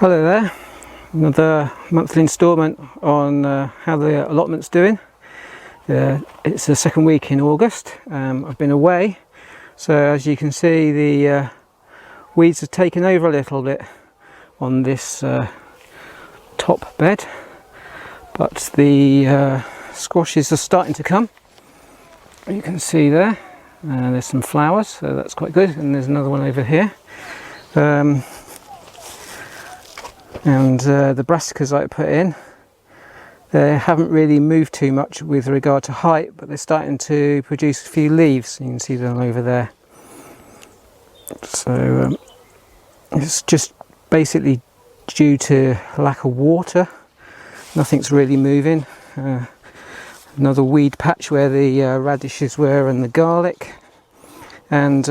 Hello there, another monthly instalment on how the allotment's doing. It's the second week in August. I've been away, so as you can see the weeds have taken over a little bit on this top bed, but the squashes are starting to come. You can see there, there's some flowers, so that's quite good, and there's another one over here. And the brassicas I put in, they haven't really moved too much with regard to height, but they're starting to produce a few leaves. You can see them over there. So it's just basically due to lack of water. Nothing's really moving. Another weed patch where the radishes were and the garlic. And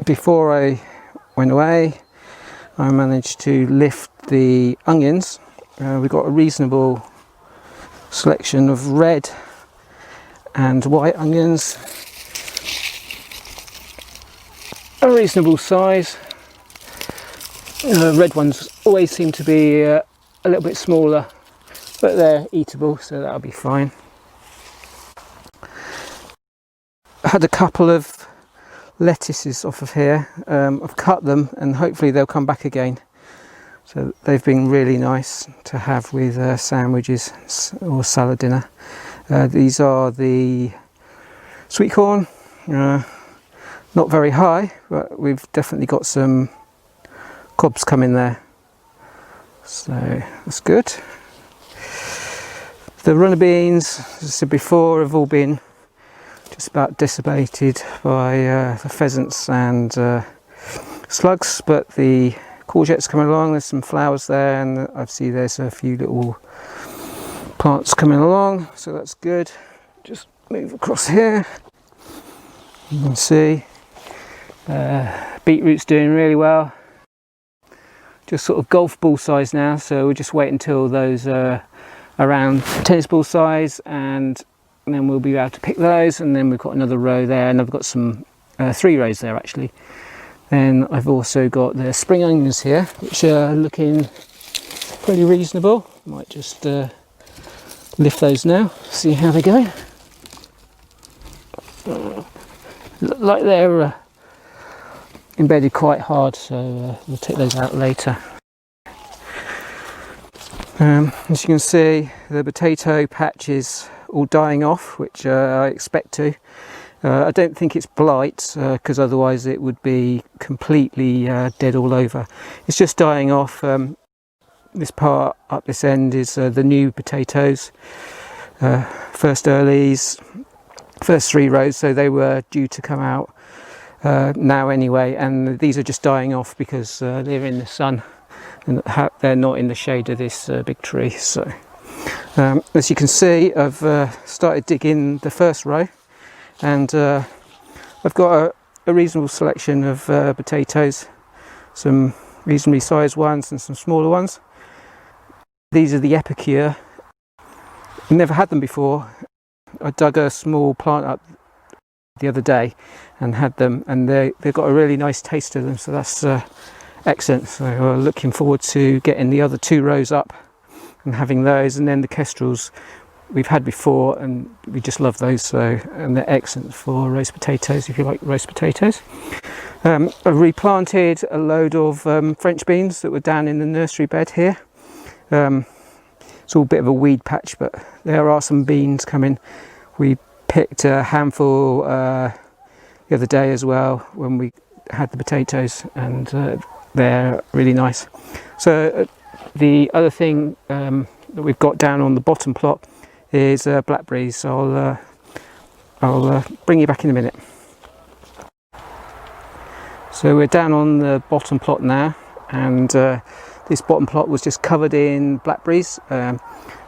before I went away, I managed to lift the onions. We got a reasonable selection of red and white onions, a reasonable size. Red ones always seem to be a little bit smaller, but they're eatable, so that'll be fine. I had a couple of lettuces off of here. I've cut them and hopefully they'll come back again. So they've been really nice to have with sandwiches or salad dinner. These are the Sweetcorn, not very high, but we've definitely got some cobs coming there, so that's good. The runner beans, as I said before, have all been just about dissipated by the pheasants and slugs, but the courgette's coming along. There's some flowers there, and I see there's a few little plants coming along, so that's good. Just move across here. You can see beetroot's doing really well. Just sort of golf ball size now, so we'll just wait until those are around tennis ball size, and then we'll be able to pick those. And then we've got another row there, and I've got some 3 rows there actually. Then I've also got the spring onions here, which are looking pretty reasonable. Might just lift those now, see how they're going. Look like they're embedded quite hard, so we'll take those out later. As you can see, the potato patch is all dying off, which I expect to. I don't think it's blight, because otherwise it would be completely dead all over. It's just dying off. This part up this end is the new potatoes, first earlies, first 3 rows, so they were due to come out now anyway, and these are just dying off because they're in the sun and they're not in the shade of this big tree. So as you can see, I've started digging the first row, and I've got a reasonable selection of potatoes, some reasonably sized ones and some smaller ones. These are the epicure. I've never had them before. I dug a small plant up the other day and had them, and they've got a really nice taste to them, so that's excellent. So looking forward to getting the other 2 rows up and having those. And then the kestrels we've had before, and we just love those, so, and they're excellent for roast potatoes if you like roast potatoes. I've replanted a load of French beans that were down in the nursery bed here. It's all a bit of a weed patch, but there are some beans coming. We picked a handful the other day as well when we had the potatoes, and they're really nice. So the other thing that we've got down on the bottom plot is blackberries. So I'll bring you back in a minute. So we're down on the bottom plot now, and this bottom plot was just covered in blackberries.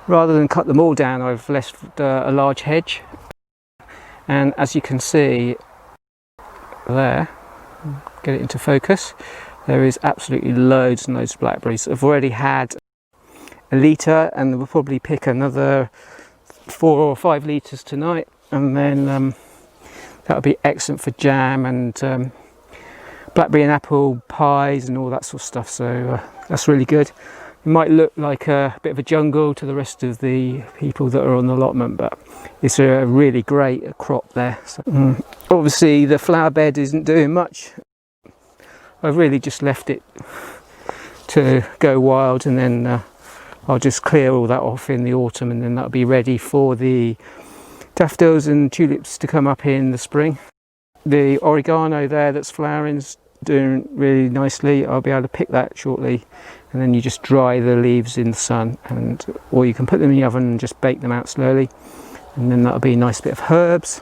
Rather than cut them all down, I've left a large hedge, and as you can see there, get it into focus, there is absolutely loads and loads of blackberries. I've already had a litre, and we'll probably pick another 4 or 5 litres tonight, and then that'll be excellent for jam and blackberry and apple pies and all that sort of stuff, so that's really good. It might look like a bit of a jungle to the rest of the people that are on the allotment, but it's a really great crop there. So, obviously the flower bed isn't doing much. I've really just left it to go wild, and then I'll just clear all that off in the autumn, and then that'll be ready for the daffodils and tulips to come up in the spring. The oregano there that's flowering is doing really nicely. I'll be able to pick that shortly, and then you just dry the leaves in the sun, or you can put them in the oven and just bake them out slowly, and then that'll be a nice bit of herbs.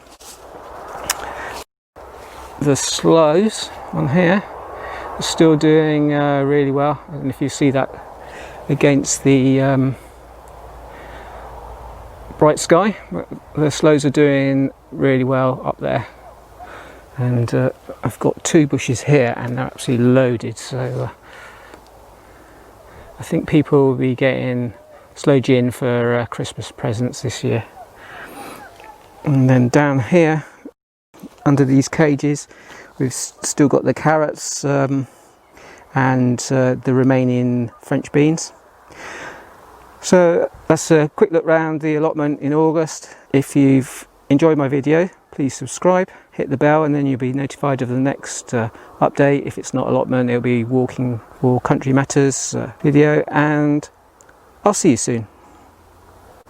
The sloes on here are still doing really well, and if you see that against the bright sky, the sloes are doing really well up there. And I've got 2 bushes here, and they're absolutely loaded, so I think people will be getting sloe gin for Christmas presents this year. And then down here under these cages we've still got the carrots and the remaining French beans. So that's a quick look round the allotment in August. If you've enjoyed my video, please subscribe, hit the bell, and then you'll be notified of the next update. If it's not allotment, it'll be walking or country matters video, and I'll see you soon.